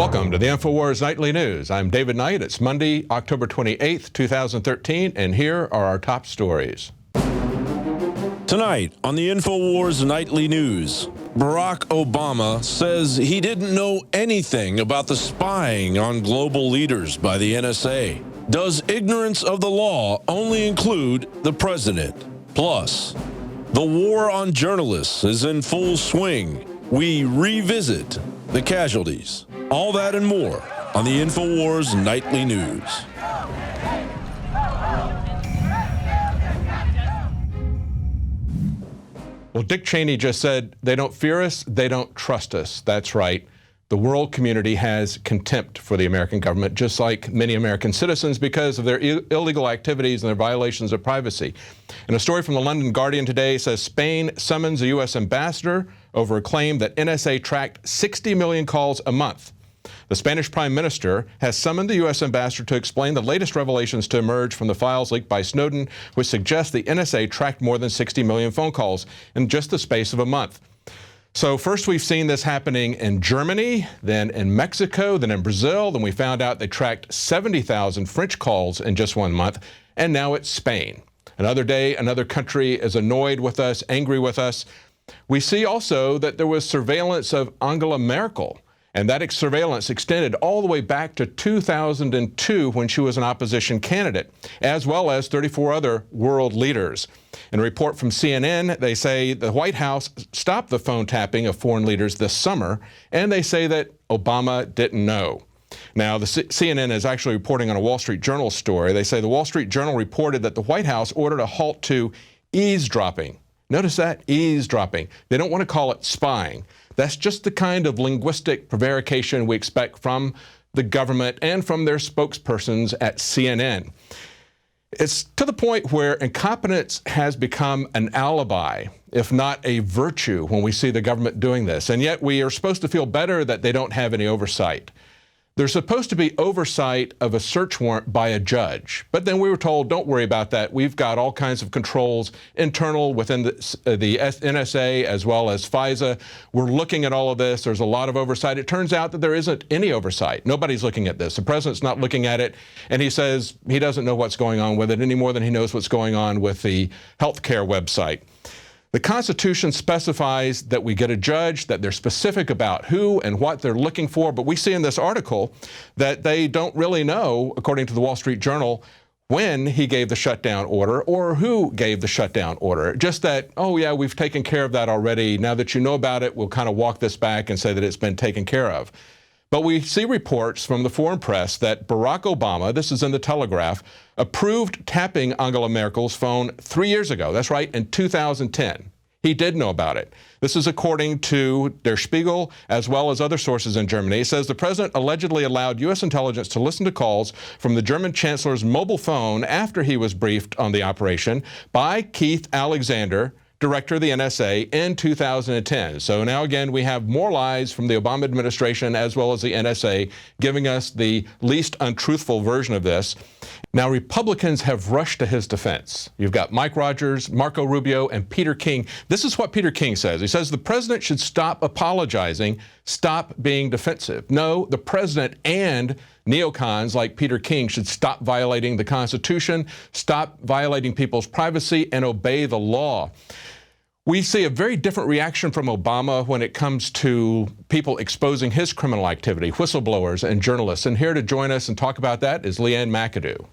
Welcome to the INFOWARS Nightly News. I'm David Knight. It's Monday, October 28th, 2013, and here are our top stories. Tonight on the INFOWARS Nightly News, Barack Obama says he didn't know anything about the spying on global leaders by the NSA. Does ignorance of the law only include the president? Plus, the war on journalists is in full swing. We revisit the casualties. All that and more on the INFOWARS Nightly News. Well, Dick Cheney just said, they don't fear us, they don't trust us. That's right. The world community has contempt for the American government, just like many American citizens, because of their illegal activities and their violations of privacy. And a story from the London Guardian today says Spain summons a U.S. ambassador over a claim that NSA tracked 60 million calls a month. The Spanish Prime Minister has summoned the U.S. ambassador to explain the latest revelations to emerge from the files leaked by Snowden, which suggest the NSA tracked more than 60 million phone calls in just the space of a month. So first we've seen this happening in Germany, then in Mexico, then in Brazil, then we found out they tracked 70,000 French calls in just 1 month, and now it's Spain. Another day, another country is annoyed with us, angry with us. We see also that there was surveillance of Angela Merkel, and that surveillance extended all the way back to 2002 when she was an opposition candidate, as well as 34 other world leaders. In a report from CNN, they say the White House stopped the phone tapping of foreign leaders this summer, and they say that Obama didn't know. Now, the CNN is actually reporting on a Wall Street Journal story. They say the Wall Street Journal reported that the White House ordered a halt to eavesdropping. Notice that, eavesdropping. They don't want to call it spying. That's just the kind of linguistic prevarication we expect from the government and from their spokespersons at CNN. It's to the point where incompetence has become an alibi, if not a virtue, when we see the government doing this. And yet we are supposed to feel better that they don't have any oversight. There's supposed to be oversight of a search warrant by a judge. But then we were told, don't worry about that. We've got all kinds of controls internal within the NSA as well as FISA. We're looking at all of this. There's a lot of oversight. It turns out that there isn't any oversight. Nobody's looking at this. The president's not looking at it. And he says he doesn't know what's going on with it any more than he knows what's going on with the healthcare website. The Constitution specifies that we get a judge, that they're specific about who and what they're looking for, but we see in this article that they don't really know, according to the Wall Street Journal, when he gave the shutdown order or who gave the shutdown order. Just that, oh yeah, we've taken care of that already. Now that you know about it, we'll kind of walk this back and say that it's been taken care of. But we see reports from the foreign press that Barack Obama, this is in the Telegraph, approved tapping Angela Merkel's phone 3 years ago. That's right, in 2010. He did know about it. This is according to Der Spiegel, as well as other sources in Germany. It says the president allegedly allowed U.S. intelligence to listen to calls from the German chancellor's mobile phone after he was briefed on the operation by Keith Alexander, director of the NSA, in 2010. So now again, we have more lies from the Obama administration as well as the NSA giving us the least untruthful version of this. Now, Republicans have rushed to his defense. You've got Mike Rogers, Marco Rubio, and Peter King. This is what Peter King says. He says the president should stop apologizing, stop being defensive. No, the president and neocons like Peter King should stop violating the Constitution, stop violating people's privacy, and obey the law. We see a very different reaction from Obama when it comes to people exposing his criminal activity, whistleblowers and journalists. And here to join us and talk about that is Leanne McAdoo.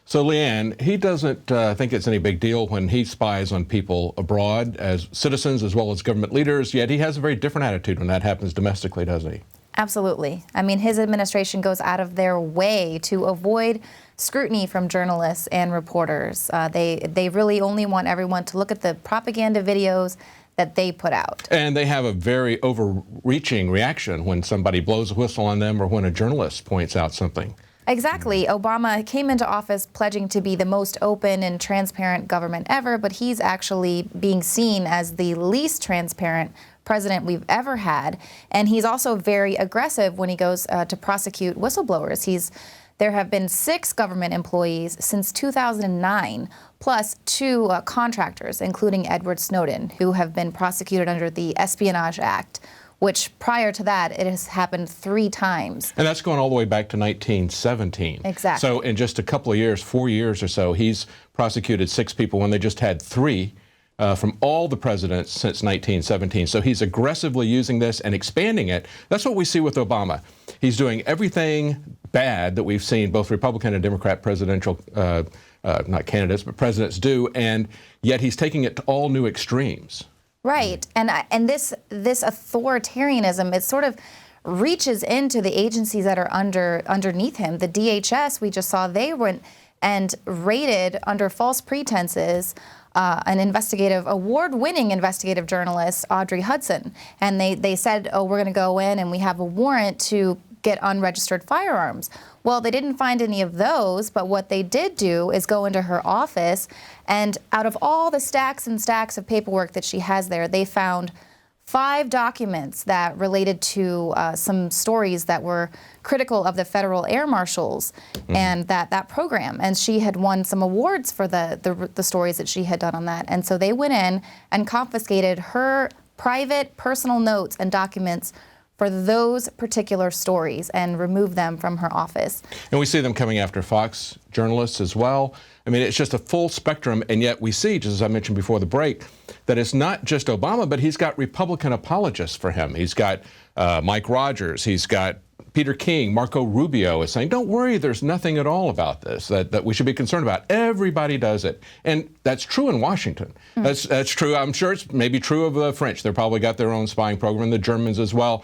So Leanne, he doesn't think it's any big deal when he spies on people abroad as citizens as well as government leaders, yet he has a very different attitude when that happens domestically, doesn't he? Absolutely. I mean, his administration goes out of their way to avoid scrutiny from journalists and reporters. They really only want everyone to look at the propaganda videos that they put out. And they have a very overreaching reaction when somebody blows a whistle on them or when a journalist points out something. Exactly. Obama came into office pledging to be the most open and transparent government ever, but he's actually being seen as the least transparent president we've ever had. And he's also very aggressive when he goes to prosecute whistleblowers. There have been 6 government employees since 2009, plus 2 contractors, including Edward Snowden, who have been prosecuted under the Espionage Act. which prior to that, it has happened 3 times. And that's going all the way back to 1917. Exactly. So in just a couple of years, 4 years or so, he's prosecuted 6 people when they just had 3 from all the presidents since 1917. So he's aggressively using this and expanding it. That's what we see with Obama. He's doing everything bad that we've seen both Republican and Democrat presidential, not candidates, but presidents do, and yet he's taking it to all new extremes. Right, and this authoritarianism, it sort of reaches into the agencies that are underneath him. The DHS, we just saw, they went and raided under false pretenses an award-winning investigative journalist, Audrey Hudson, and they said, oh, we're going to go in and we have a warrant to get unregistered firearms. Well, they didn't find any of those, but what they did do is go into her office, and out of all the stacks and stacks of paperwork that she has there, they found 5 documents that related to some stories that were critical of the federal air marshals and that program. And she had won some awards for the stories that she had done on that. And so they went in and confiscated her private personal notes and documents for those particular stories and remove them from her office. And we see them coming after Fox journalists as well. I mean, it's just a full spectrum, and yet we see, just as I mentioned before the break, that it's not just Obama, but he's got Republican apologists for him. He's got Mike Rogers, he's got Peter King, Marco Rubio is saying, don't worry, there's nothing at all about this that we should be concerned about. Everybody does it. And that's true in Washington. That's true. I'm sure it's maybe true of the French. They've probably got their own spying program, the Germans as well.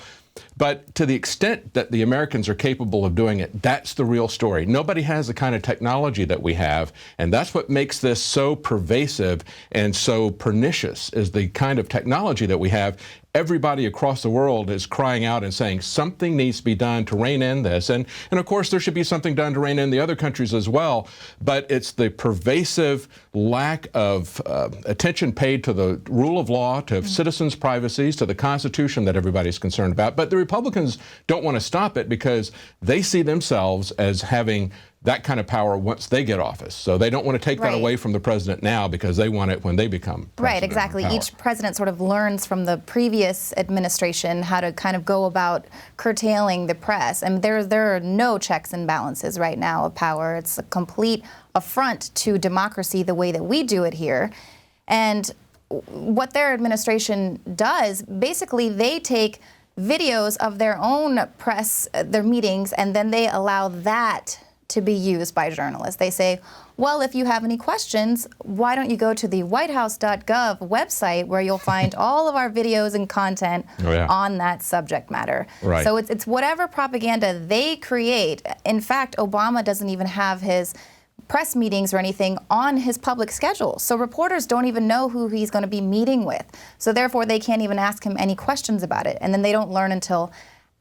But to the extent that the Americans are capable of doing it, that's the real story. Nobody has the kind of technology that we have, and that's what makes this so pervasive and so pernicious, is the kind of technology that we have. Everybody across the world is crying out and saying something needs to be done to rein in this. And of course, there should be something done to rein in the other countries as well. But it's the pervasive lack of attention paid to the rule of law, to citizens' privacies, to the Constitution that everybody's concerned about. But the Republicans don't want to stop it because they see themselves as having that kind of power once they get office. So they don't want to take that away from the president now because they want it when they become president. Right, exactly. Each president sort of learns from the previous administration how to kind of go about curtailing the press. And there are no checks and balances right now of power. It's a complete affront to democracy the way that we do it here. And what their administration does, basically they take videos of their own press, their meetings, and then they allow that to be used by journalists. They say, well, if you have any questions, why don't you go to the whitehouse.gov website where you'll find all of our videos and content on that subject matter. Right. So it's whatever propaganda they create. In fact, Obama doesn't even have his press meetings or anything on his public schedule. So reporters don't even know who he's going to be meeting with. So therefore, they can't even ask him any questions about it. And then they don't learn until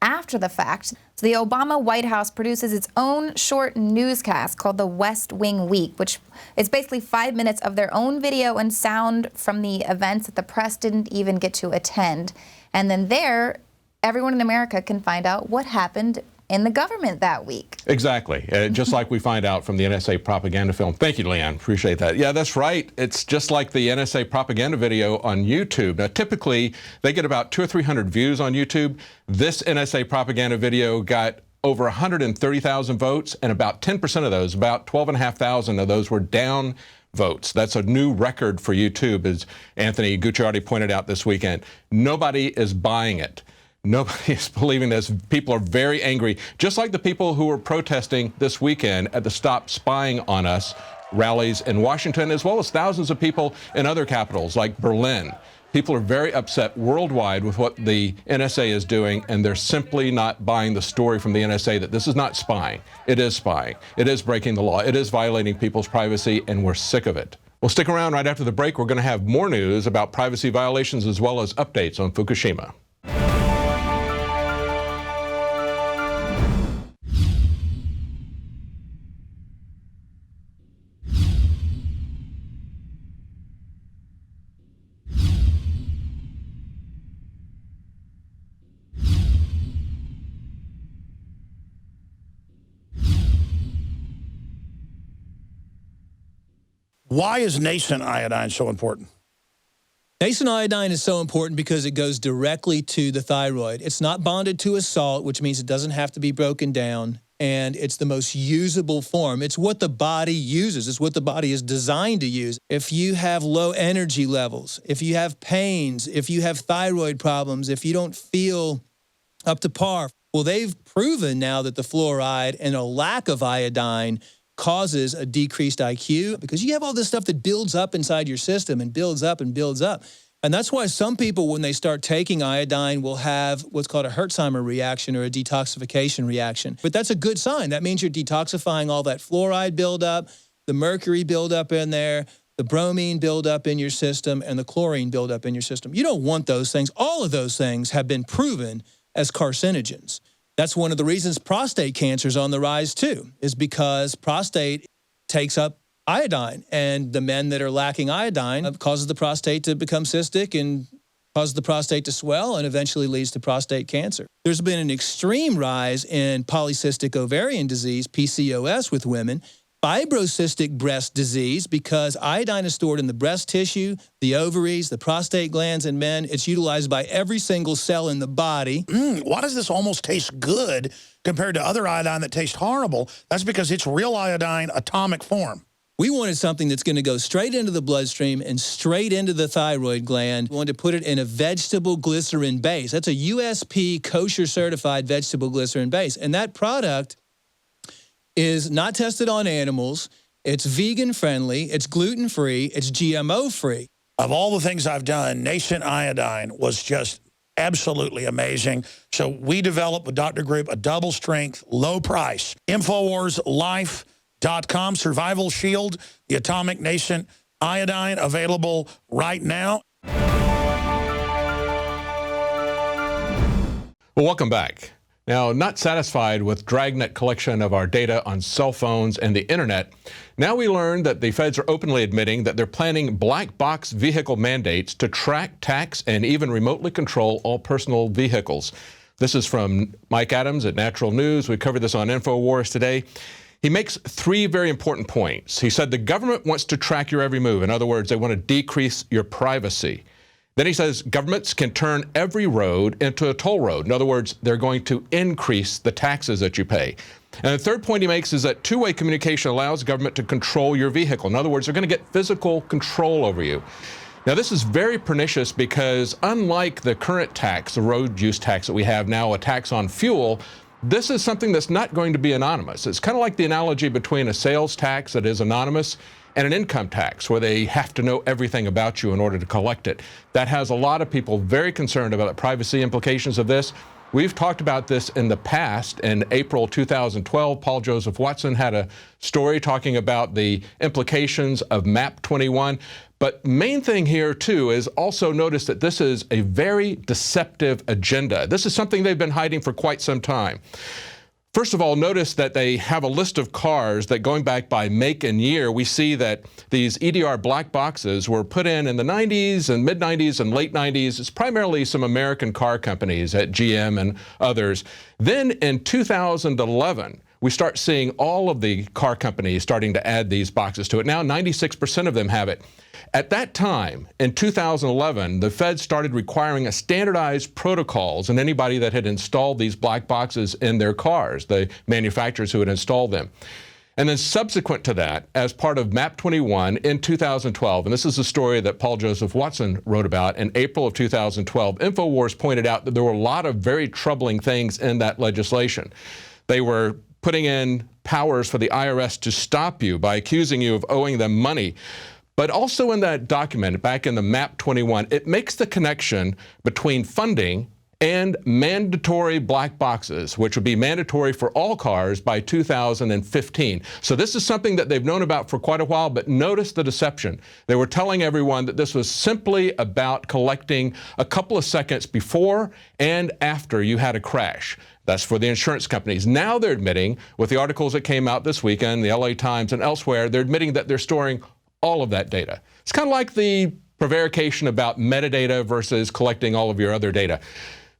after the fact. So the Obama White House produces its own short newscast called the West Wing Week, which is basically 5 minutes of their own video and sound from the events that the press didn't even get to attend. And then there, everyone in America can find out what happened in the government that week. Exactly. Just like we find out from the NSA propaganda film. Thank you, Leanne. Appreciate that. Yeah, that's right. It's just like the NSA propaganda video on YouTube. Now, typically, they get about 200 or 300 views on YouTube. This NSA propaganda video got over 130,000 votes, and about 10% of those, about 12,500 of those were down votes. That's a new record for YouTube, as Anthony Gucciardi pointed out this weekend. Nobody is buying it. Nobody is believing this. People are very angry, just like the people who were protesting this weekend at the Stop Spying on Us rallies in Washington, as well as thousands of people in other capitals like Berlin. People are very upset worldwide with what the NSA is doing, and they're simply not buying the story from the NSA that this is not spying. It is spying. It is breaking the law. It is violating people's privacy, and we're sick of it. Well, stick around. Right after the break, we're going to have more news about privacy violations as well as updates on Fukushima. Why is nascent iodine so important? Nascent iodine is so important because it goes directly to the thyroid. It's not bonded to a salt, which means it doesn't have to be broken down, and it's the most usable form. It's what the body uses. It's what the body is designed to use. If you have low energy levels, if you have pains, if you have thyroid problems, if you don't feel up to par, well, they've proven now that the fluoride and a lack of iodine causes a decreased IQ because you have all this stuff that builds up inside your system and builds up and builds up. And that's why some people, when they start taking iodine, will have what's called a Herxheimer reaction or a detoxification reaction. But that's a good sign. That means you're detoxifying all that fluoride buildup, the mercury buildup in there, the bromine buildup in your system, and the chlorine buildup in your system. You don't want those things. All of those things have been proven as carcinogens. That's one of the reasons prostate cancer is on the rise too, is because prostate takes up iodine, and the men that are lacking iodine causes the prostate to become cystic and causes the prostate to swell and eventually leads to prostate cancer. There's been an extreme rise in polycystic ovarian disease, PCOS, with women, fibrocystic breast disease, because iodine is stored in the breast tissue, the ovaries, the prostate glands in men. It's utilized by every single cell in the body. Why does this almost taste good compared to other iodine that tastes horrible? That's because it's real iodine atomic form. We wanted something that's going to go straight into the bloodstream and straight into the thyroid gland. We wanted to put it in a vegetable glycerin base. That's a USP kosher certified vegetable glycerin base. And that product is not tested on animals. It's vegan friendly. It's gluten free. It's GMO free. Of all the things I've done, Nascent iodine was just absolutely amazing. So we developed with Dr. Group a double strength, low price. InfoWarsLife.com, Survival Shield, the Atomic Nascent iodine, available right now. Well, welcome back. Now, not satisfied with dragnet collection of our data on cell phones and the internet, now we learn that the feds are openly admitting that they're planning black box vehicle mandates to track, tax, and even remotely control all personal vehicles. This is from Mike Adams at Natural News. We covered this on InfoWars today. He makes three very important points. He said the government wants to track your every move. In other words, they want to decrease your privacy. Then he says governments can turn every road into a toll road. In other words, they're going to increase the taxes that you pay. And the third point he makes is that two-way communication allows government to control your vehicle. In other words, they're going to get physical control over you. Now, this is very pernicious because unlike the current tax, the road use tax that we have now, a tax on fuel, this is something that's not going to be anonymous. It's kind of like the analogy between a sales tax that is anonymous and an income tax where they have to know everything about you in order to collect it. That has a lot of people very concerned about the privacy implications of this. We've talked about this in the past. In April 2012, Paul Joseph Watson had a story talking about the implications of MAP 21. But main thing here, too, is also notice that this is a very deceptive agenda. This is something they've been hiding for quite some time. First of all, notice that they have a list of cars that, going back by make and year, we see that these EDR black boxes were put in the 90s and mid-90s and late 90s. It's primarily some American car companies at GM and others. Then in 2011, we start seeing all of the car companies starting to add these boxes to it. Now 96% of them have it. At that time, in 2011, the feds started requiring a standardized protocols in anybody that had installed these black boxes in their cars, the manufacturers who had installed them. And then subsequent to that, as part of MAP 21 in 2012, and this is a story that Paul Joseph Watson wrote about in April of 2012, InfoWars pointed out that there were a lot of very troubling things in that legislation. They were putting in powers for the IRS to stop you by accusing you of owing them money. But also in that document, back in the MAP 21, it makes the connection between funding and mandatory black boxes, which would be mandatory for all cars by 2015. So this is something that they've known about for quite a while, but notice the deception. They were telling everyone that this was simply about collecting a couple of seconds before and after you had a crash. That's for the insurance companies. Now they're admitting, with the articles that came out this weekend, the LA Times and elsewhere, they're admitting that they're storing all of that data. It's kind of like the prevarication about metadata versus collecting all of your other data.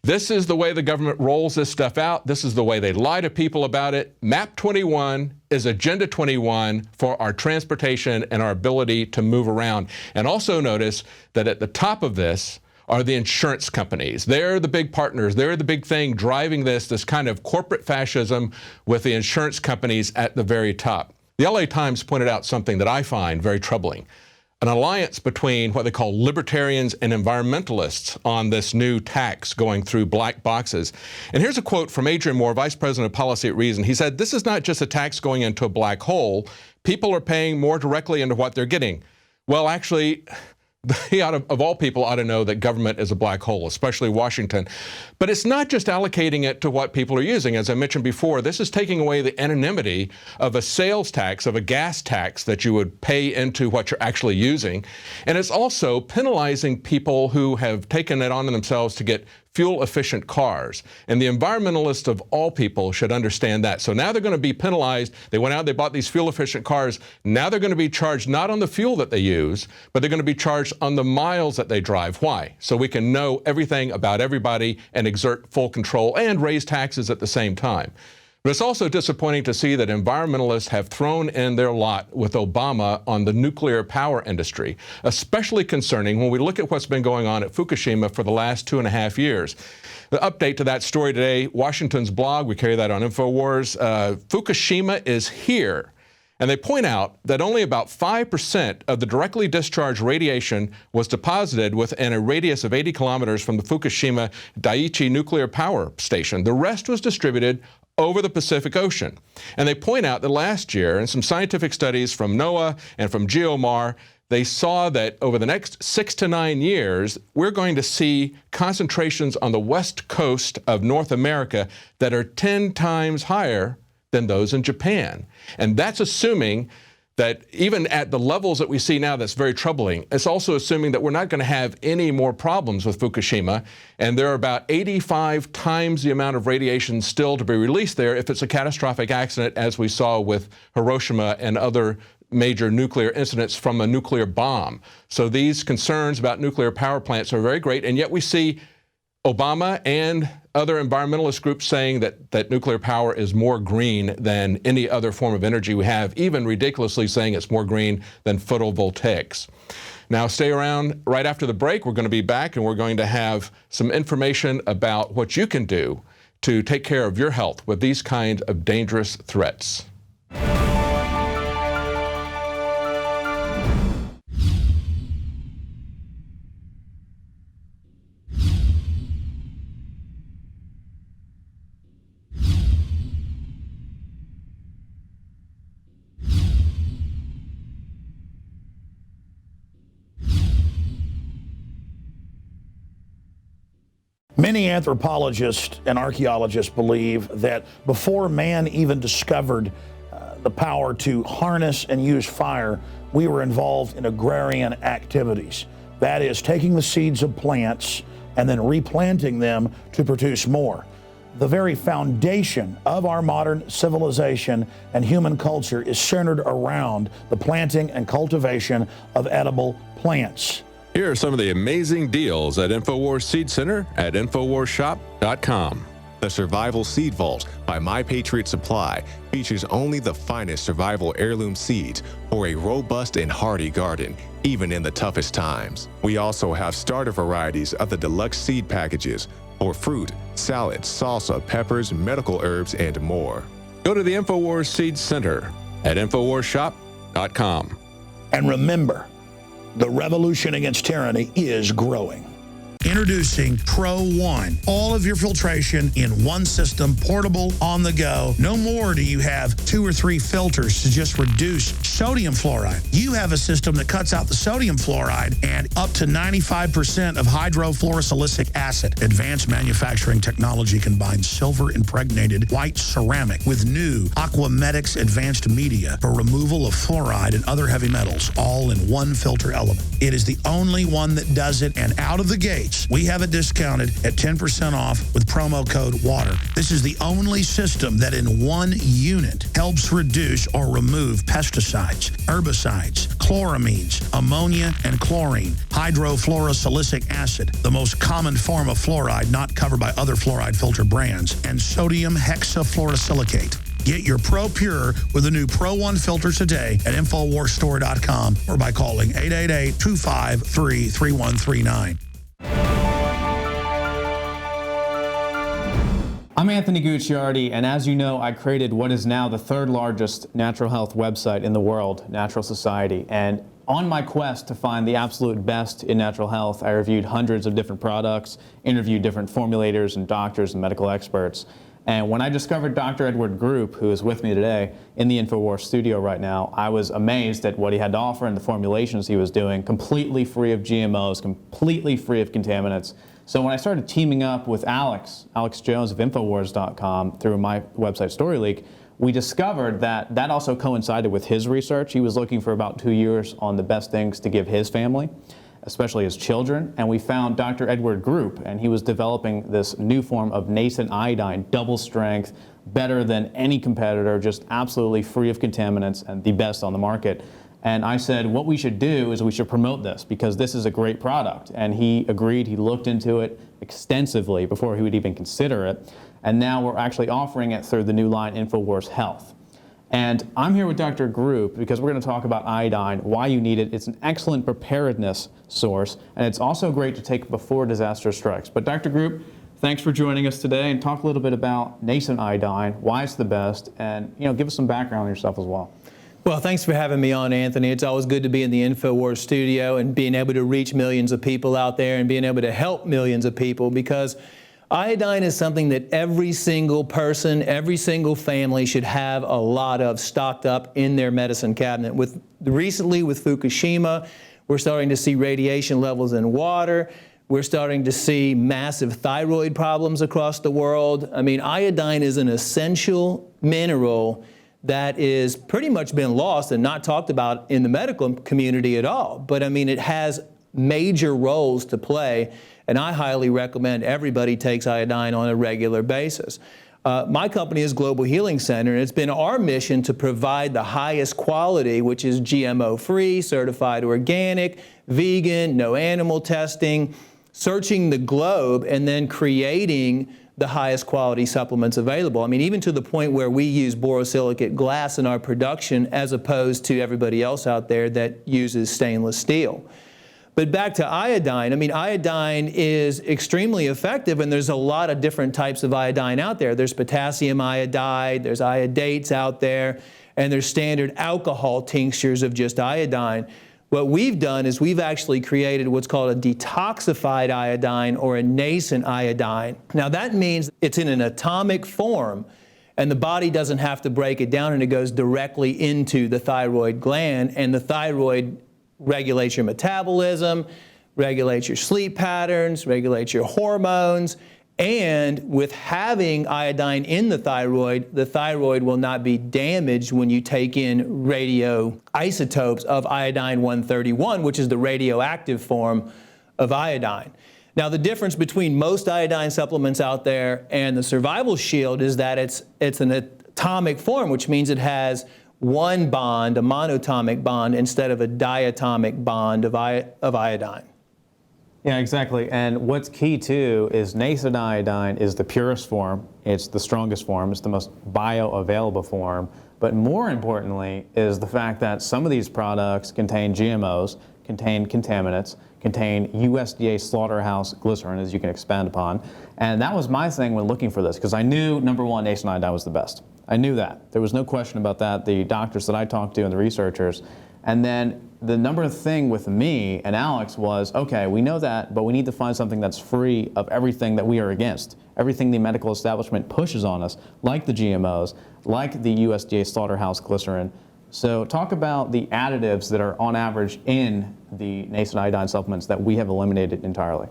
This is the way the government rolls this stuff out. This is the way they lie to people about it. MAP 21 is Agenda 21 for our transportation and our ability to move around. And also notice that at the top of this are the insurance companies. They're the big partners. They're the big thing driving this kind of corporate fascism with the insurance companies at the very top. The LA Times pointed out something that I find very troubling. An alliance between what they call libertarians and environmentalists on this new tax going through black boxes. And here's a quote from Adrian Moore, Vice President of Policy at Reason. He said, "This is not just a tax going into a black hole. People are paying more directly into what they're getting." Well, actually, he of all people ought to know that government is a black hole, especially Washington. But it's not just allocating it to what people are using. As I mentioned before, this is taking away the anonymity of a sales tax, of a gas tax that you would pay into what you're actually using. And it's also penalizing people who have taken it on themselves to get fuel-efficient cars. And the environmentalists of all people should understand that. So now they're going to be penalized. They went out, they bought these fuel-efficient cars. Now they're going to be charged not on the fuel that they use, but they're going to be charged on the miles that they drive. Why? So we can know everything about everybody and exert full control and raise taxes at the same time. But it's also disappointing to see that environmentalists have thrown in their lot with Obama on the nuclear power industry, especially concerning when we look at what's been going on at Fukushima for the last 2.5 years. The update to that story today, Washington's blog, we carry that on InfoWars, Fukushima is here. And they point out that only about 5% of the directly discharged radiation was deposited within a radius of 80 kilometers from the Fukushima Daiichi nuclear power station. The rest was distributed over the Pacific Ocean. And they point out that last year, in some scientific studies from NOAA and from GeoMar, they saw that over the next 6 to 9 years, we're going to see concentrations on the west coast of North America that are 10 times higher than those in Japan. And that's assuming that even at the levels that we see now, that's very troubling. It's also assuming that we're not going to have any more problems with Fukushima, and there are about 85 times the amount of radiation still to be released there if it's a catastrophic accident, as we saw with Hiroshima and other major nuclear incidents from a nuclear bomb. So these concerns about nuclear power plants are very great, and yet we see Obama and other environmentalist groups saying that nuclear power is more green than any other form of energy we have, even ridiculously saying it's more green than photovoltaics. Now stay around. Right after the break, we're going to be back and we're going to have some information about what you can do to take care of your health with these kinds of dangerous threats. Many anthropologists and archaeologists believe that before man even discovered the power to harness and use fire, we were involved in agrarian activities. That is, taking the seeds of plants and then replanting them to produce more. The very foundation of our modern civilization and human culture is centered around the planting and cultivation of edible plants. Here are some of the amazing deals at InfoWars Seed Center at InfoWarsShop.com. The Survival Seed Vault by My Patriot Supply features only the finest survival heirloom seeds for a robust and hardy garden, even in the toughest times. We also have starter varieties of the deluxe seed packages for fruit, salad, salsa, peppers, medical herbs, and more. Go to the InfoWars Seed Center at InfoWarsShop.com. And remember, the revolution against tyranny is growing. Introducing Pro One. All of your filtration in one system, portable, on the go. No more do you have 2 or 3 filters to just reduce sodium fluoride. You have a system that cuts out the sodium fluoride and up to 95% of hydrofluorosilicic acid. Advanced manufacturing technology combines silver-impregnated white ceramic with new Aquamedics advanced media for removal of fluoride and other heavy metals, all in one filter element. It is the only one that does it, and out of the gate, we have it discounted at 10% off with promo code WATER. This is the only system that in one unit helps reduce or remove pesticides, herbicides, chloramines, ammonia, and chlorine, hydrofluorosilicic acid, the most common form of fluoride not covered by other fluoride filter brands, and sodium hexafluorosilicate. Get your Pro Pure with the new Pro One filter today at InfoWarsStore.com or by calling 888-253-3139. I'm Anthony Gucciardi, and as you know, I created what is now the third largest natural health website in the world, Natural Society. And on my quest to find the absolute best in natural health, I reviewed hundreds of different products, interviewed different formulators and doctors and medical experts. And when I discovered Dr. Edward Group, who is with me today in the InfoWars studio right now, I was amazed at what he had to offer and the formulations he was doing, completely free of GMOs, completely free of contaminants. So when I started teaming up with Alex Jones of InfoWars.com through my website StoryLeak, we discovered that that also coincided with his research. He was looking for about 2 years on the best things to give his family, especially his children, and we found Dr. Edward Group, and he was developing this new form of nascent iodine, double strength, better than any competitor, just absolutely free of contaminants and the best on the market. And I said, what we should do is we should promote this because this is a great product. And he agreed. He looked into it extensively before he would even consider it. And now we're actually offering it through the new line InfoWars Health. And I'm here with Dr. Group because we're going to talk about iodine, why you need it. It's an excellent preparedness source, and it's also great to take before disaster strikes. But Dr. Group, thanks for joining us today and talk a little bit about nascent iodine, why it's the best, and give us some background on yourself as well. Well, thanks for having me on, Anthony. It's always good to be in the InfoWars studio and being able to reach millions of people out there and being able to help millions of people, because iodine is something that every single person, every single family should have a lot of stocked up in their medicine cabinet. Recently with Fukushima, we're starting to see radiation levels in water. We're starting to see massive thyroid problems across the world. I mean, iodine is an essential mineral that is pretty much been lost and not talked about in the medical community at all. But I mean, it has major roles to play, and I highly recommend everybody takes iodine on a regular basis. My company is Global Healing Center, and it's been our mission to provide the highest quality, which is GMO-free, certified organic, vegan, no animal testing, searching the globe, and then creating the highest quality supplements available. I mean, even to the point where we use borosilicate glass in our production as opposed to everybody else out there that uses stainless steel. But back to iodine, I mean, iodine is extremely effective, and there's a lot of different types of iodine out there. There's potassium iodide, there's iodates out there, and there's standard alcohol tinctures of just iodine. What we've done is we've actually created what's called a detoxified iodine or a nascent iodine. Now that means it's in an atomic form, and the body doesn't have to break it down, and it goes directly into the thyroid gland, and the thyroid regulates your metabolism, regulates your sleep patterns, regulates your hormones, and with having iodine in the thyroid will not be damaged when you take in radioisotopes of iodine-131, which is the radioactive form of iodine. Now, the difference between most iodine supplements out there and the Survival Shield is that it's an atomic form, which means it has one bond, a monatomic bond, instead of a diatomic bond of iodine. Yeah, exactly. And what's key too is nascent iodine is the purest form. It's the strongest form. It's the most bioavailable form. But more importantly is the fact that some of these products contain GMOs, contain contaminants, contain USDA slaughterhouse glycerin, as you can expand upon. And that was my thing when looking for this, because I knew, number one, nascent iodine was the best. I knew that. There was no question about that. The doctors that I talked to and the researchers. And then the number thing with me and Alex was, okay, we know that, but we need to find something that's free of everything that we are against, everything the medical establishment pushes on us, like the GMOs, like the USDA slaughterhouse glycerin. So talk about the additives that are on average in the nascent iodine supplements that we have eliminated entirely.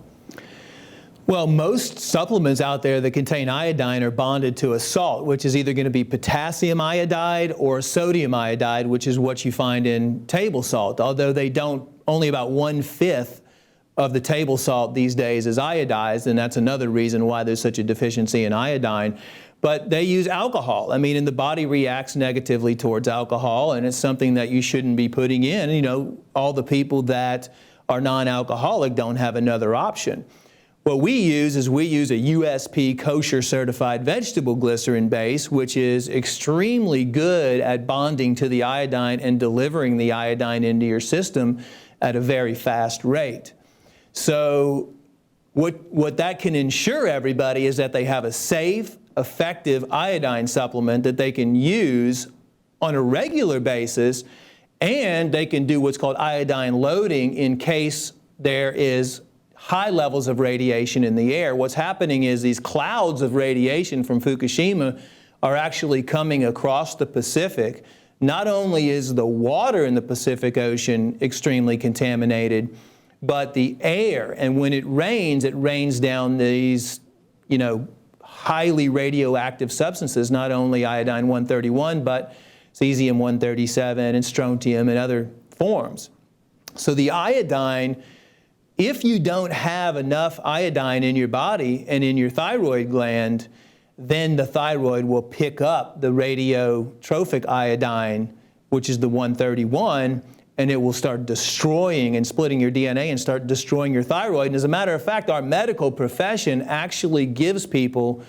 Well, most supplements out there that contain iodine are bonded to a salt, which is either going to be potassium iodide or sodium iodide, which is what you find in table salt, although they don't, only about 1/5 of the table salt these days is iodized, and that's another reason why there's such a deficiency in iodine. But they use alcohol. I mean, and the body reacts negatively towards alcohol, and it's something that you shouldn't be putting in. You know, all the people that are non-alcoholic don't have another option. What we use is we use a USP kosher certified vegetable glycerin base, which is extremely good at bonding to the iodine and delivering the iodine into your system at a very fast rate. So what that can ensure everybody is that they have a safe, effective iodine supplement that they can use on a regular basis, and they can do what's called iodine loading in case there is high levels of radiation in the air. What's happening is these clouds of radiation from Fukushima are actually coming across the Pacific. Not only is the water in the Pacific Ocean extremely contaminated, but the air, and when it rains down these, highly radioactive substances, not only iodine-131, but cesium-137 and strontium and other forms. So the iodine, if you don't have enough iodine in your body and in your thyroid gland, then the thyroid will pick up the radiotrophic iodine, which is the 131, and it will start destroying and splitting your DNA and start destroying your thyroid. And as a matter of fact, our medical profession actually gives people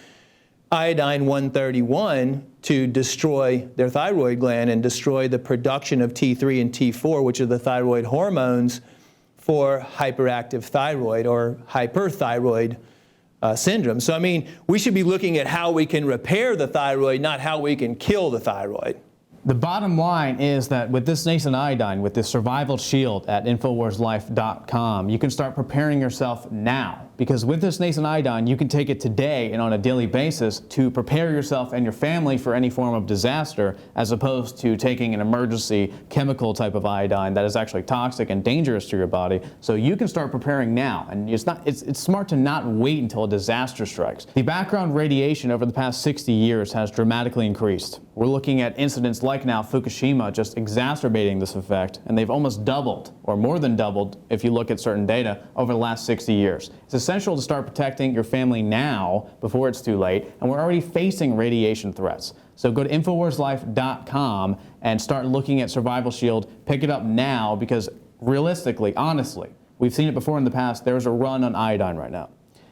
iodine-131 to destroy their thyroid gland and destroy the production of T3 and T4, which are the thyroid hormones for hyperactive thyroid or hyperthyroid syndrome. So, we should be looking at how we can repair the thyroid, not how we can kill the thyroid. The bottom line is that with this nascent iodine, with this survival shield at InfoWarsLife.com, you can start preparing yourself now. Because with this nascent iodine, you can take it today and on a daily basis to prepare yourself and your family for any form of disaster, as opposed to taking an emergency chemical type of iodine that is actually toxic and dangerous to your body. So you can start preparing now, and it's smart to not wait until a disaster strikes. The background radiation over the past 60 years has dramatically increased. We're looking at incidents like now Fukushima just exacerbating this effect, and they've almost doubled, or more than doubled if you look at certain data, over the last 60 years. It's essential to start protecting your family now before it's too late, and we're already facing radiation threats. So go to InfoWarsLife.com and start looking at Survival Shield. Pick it up now, because realistically, honestly, we've seen it before in the past, there's a run on iodine right now.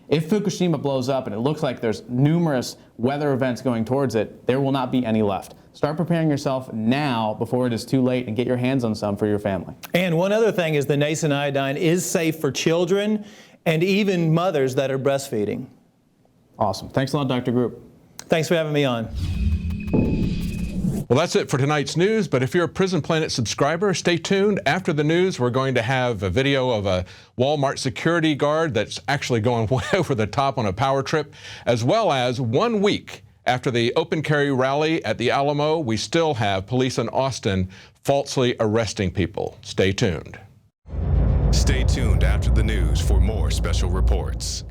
If Fukushima blows up and it looks like there's numerous weather events going towards it, there will not be any left. Start preparing yourself now before it is too late, and get your hands on some for your family. And one other thing is the nascent iodine is safe for children and even mothers that are breastfeeding. Awesome. Thanks a lot, Dr. Group. Thanks for having me on. Well, that's it for tonight's news, but if you're a Prison Planet subscriber, stay tuned. After the news, we're going to have a video of a Walmart security guard that's actually going way over the top on a power trip, as well as 1 week after the open carry rally at the Alamo, we still have police in Austin falsely arresting people. Stay tuned. Stay tuned after the news for more special reports.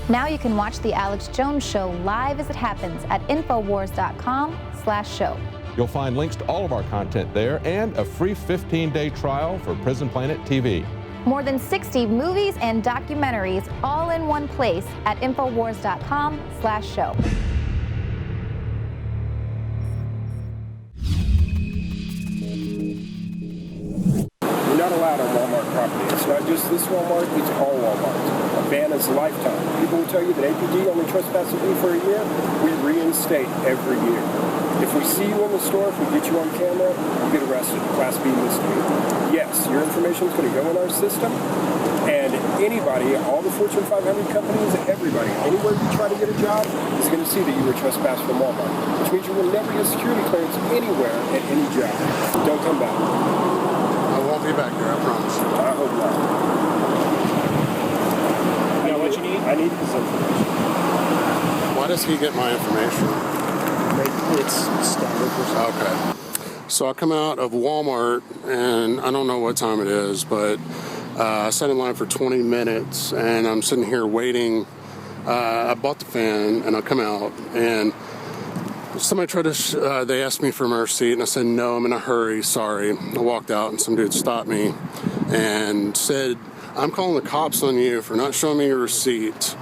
Now you can watch The Alex Jones Show live as it happens at Infowars.com/show. You'll find links to all of our content there and a free 15-day trial for Prison Planet TV. More than 60 movies and documentaries all in one place at Infowars.com/show. You're not allowed on Walmart property. It's not just this Walmart, it's all Walmarts. A ban is a lifetime. People will tell you that APD only trespasses you for a year. We reinstate every year. If we see you in the store, if we get you on camera, you get arrested. Class B misdemeanor. Yes, your information is going to go in our system, and anybody, all the Fortune 500 companies, everybody, anywhere you try to get a job is going to see that you were trespassed from Walmart, which means you will never get security clearance anywhere at any job. Don't come back. I won't be back here, I promise. I hope not. You know what you need? I need this information. Why does he get my information? It's standard procedure. Okay. So I come out of Walmart, and I don't know what time it is, but I sat in line for 20 minutes, and I'm sitting here waiting. I bought the fan, and I come out, and somebody tried to, they asked me for my receipt, and I said, no, I'm in a hurry, sorry. I walked out, and some dude stopped me and said, I'm calling the cops on you for not showing me your receipt.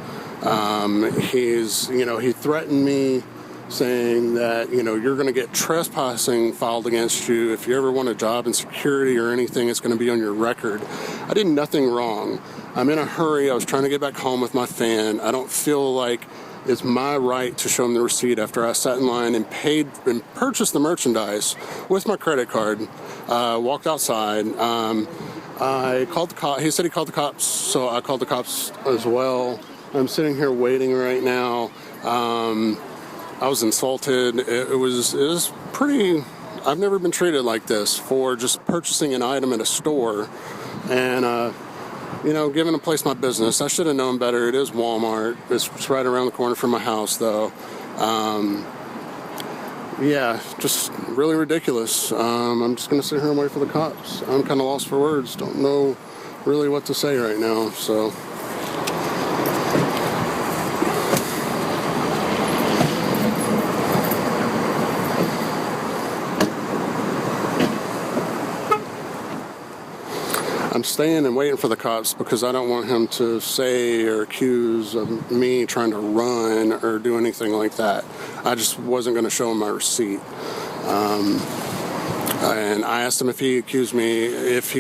He threatened me saying that, you know, you're going to get trespassing filed against you. If you ever want a job in security or anything, it's going to be on your record. I did nothing wrong. I'm in a hurry. I was trying to get back home with my fan. I don't feel like it's my right to show them the receipt after I sat in line and paid and purchased the merchandise with my credit card, walked outside. I called the cops. He said he called the cops, so I called the cops as well. I'm sitting here waiting right now. I was insulted. It was pretty. I've never been treated like this for just purchasing an item at a store and, you know, giving a place my business. I should have known better. It is Walmart. It's right around the corner from my house, though. Yeah, just really ridiculous. I'm just going to sit here and wait for the cops. I'm kind of lost for words. Don't know really what to say right now, so. I'm staying and waiting for the cops because I don't want him to say or accuse of me trying to run or do anything like that. I just wasn't going to show him my receipt. And I asked him if he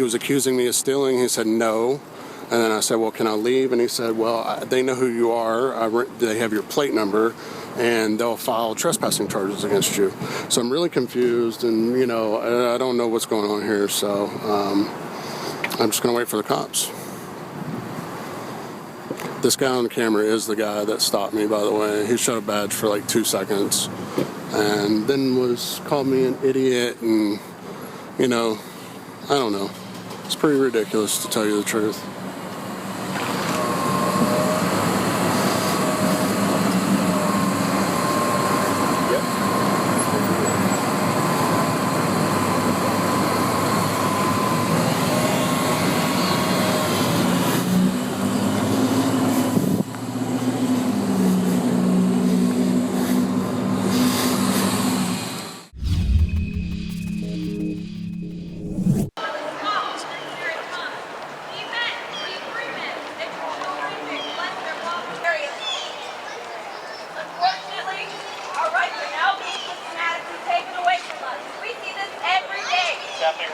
was accusing me of stealing. He said no. And then I said, well, can I leave? And he said, well, they know who you are. They have your plate number, and they'll file trespassing charges against you. So I'm really confused, and, you know, I don't know what's going on here. So I'm just going to wait for the cops. This guy on the camera is the guy that stopped me, by the way. He showed a badge for like 2 seconds and then called me an idiot and, you know, I don't know. It's pretty ridiculous, to tell you the truth.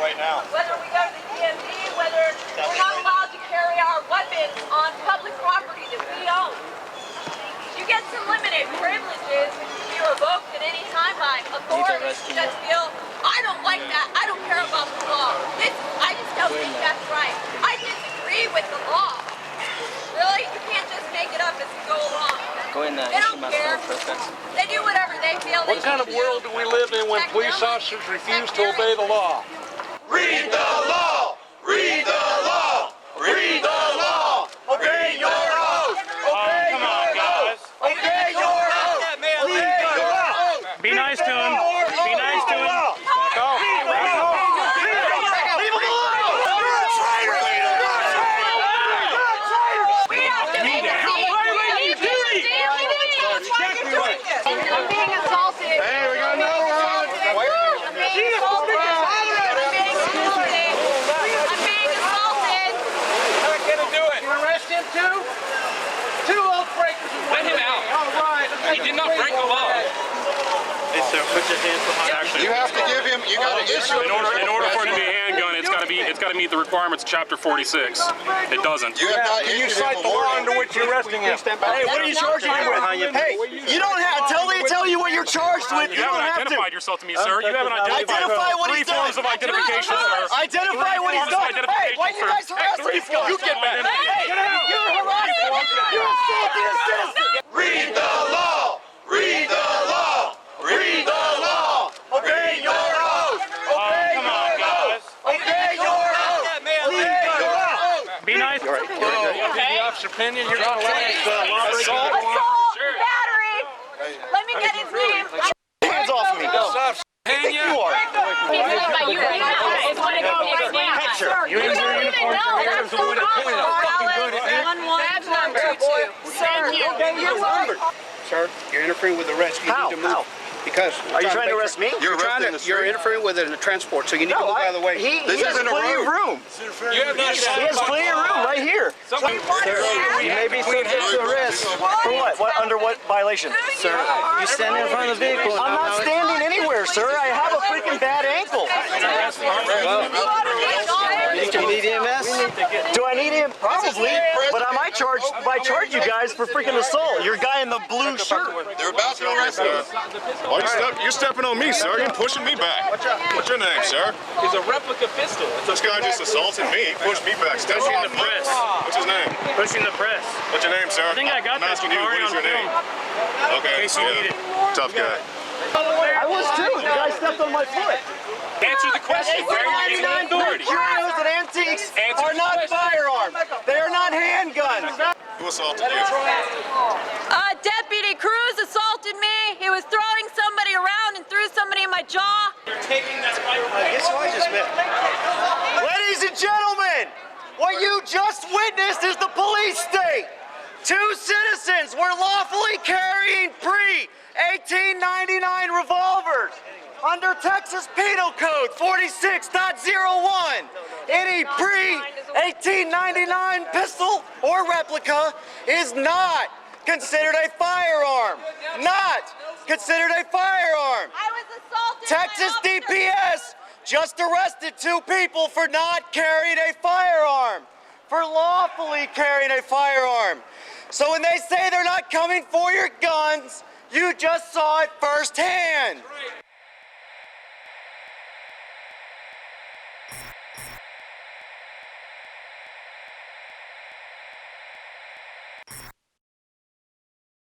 Right now. Whether we go to the DMV, whether we're not allowed to carry our weapons on public property that we own. You get some limited privileges which can be revoked at any time by authorities that feel, I don't like that, I don't care about the law. I just don't think that's right. I disagree with the law. Really? You can't just make it up as you go along. They don't care. They do whatever they feel they need to do. What kind of world do we live in when police officers refuse to obey the law? Read the law! Read the law! Read the law! Obey your oath! Obey your oath! Obey your oath! Obey your oath! Be nice to him. Be nice to him. Go. Leave him alone! You're a traitor! You're a traitor! You're a traitor! We have to make a I'm being assaulted. Hey, we got another one! I'm being assaulted. Let him out. All right. He did not break the law. Put your hands behind you. You have to give him. You got to issue. In order for it to be a handgun, it's got to meet the requirements of Chapter 46. It doesn't. You have not. Can you cite the law under which you're arresting him? Hey, what are you charging him with? Hey, you don't have to tell you what you're charged with. You haven't identified yourself to me, sir. You haven't identified what three he's done. forms of identification, sir. Identify what he's done. Hey, why you guys harassing me? You get back. You're harassing. You're assaulting a citizen. Read the law. Read the law. Read the law. Obey your oath. Obey your oath. Obey your oath. Obey your oath. Be nice. Okay. Officer Pinion, you're going to let Assault, battery. Let me get his name. Hands off me. Pinion. You are. You don't even know. That's so wrong. Badge number 22. Thank you. Sir, you're interfering with the arrest. You need to move. How? Because Are you trying to arrest me? You're interfering with it in the transport, so you need to move out of the way. He has plenty of room. You have not He has plenty of room right here. Sir, You may be subject to arrest. For what? Under what violation? Sir, you stand in front of the vehicle. I'm not standing anywhere, sir. I have a freaking bad ankle. You need EMS? Do I need EMS? Probably, but I might charge you guys for freaking assault. Your guy in the blue shirt. They're about to arrest us. Oh, you're stepping on me, sir. You're pushing me back. What's your name, sir? It's a replica pistol. This guy just assaulted me. He pushed me back. Step Pushing off. the press. What's his name? Pushing the press. What's your name, sir? I think I got I'm that asking you. What is your name? Okay. In case you need it. Tough guy. I was too. The guy stepped on my foot. Answer the question. Where are you getting authority? Curios and antiques are not firearms. They are not handguns. Who assaulted you? Deputy Cruz assaulted me. He was throwing somebody around and threw somebody in my jaw. You're taking that microphone. Guess who I just met? Ladies and gentlemen, what you just witnessed is the police state. 2 citizens were lawfully carrying pre-1899 revolvers under Texas Penal Code 46.01. Any pre-1899 pistol or replica is not considered a firearm. Not considered a firearm. I was assaulted. Texas DPS just arrested 2 people for not carrying a firearm, for lawfully carrying a firearm. So when they say they're not coming for your guns, you just saw it firsthand.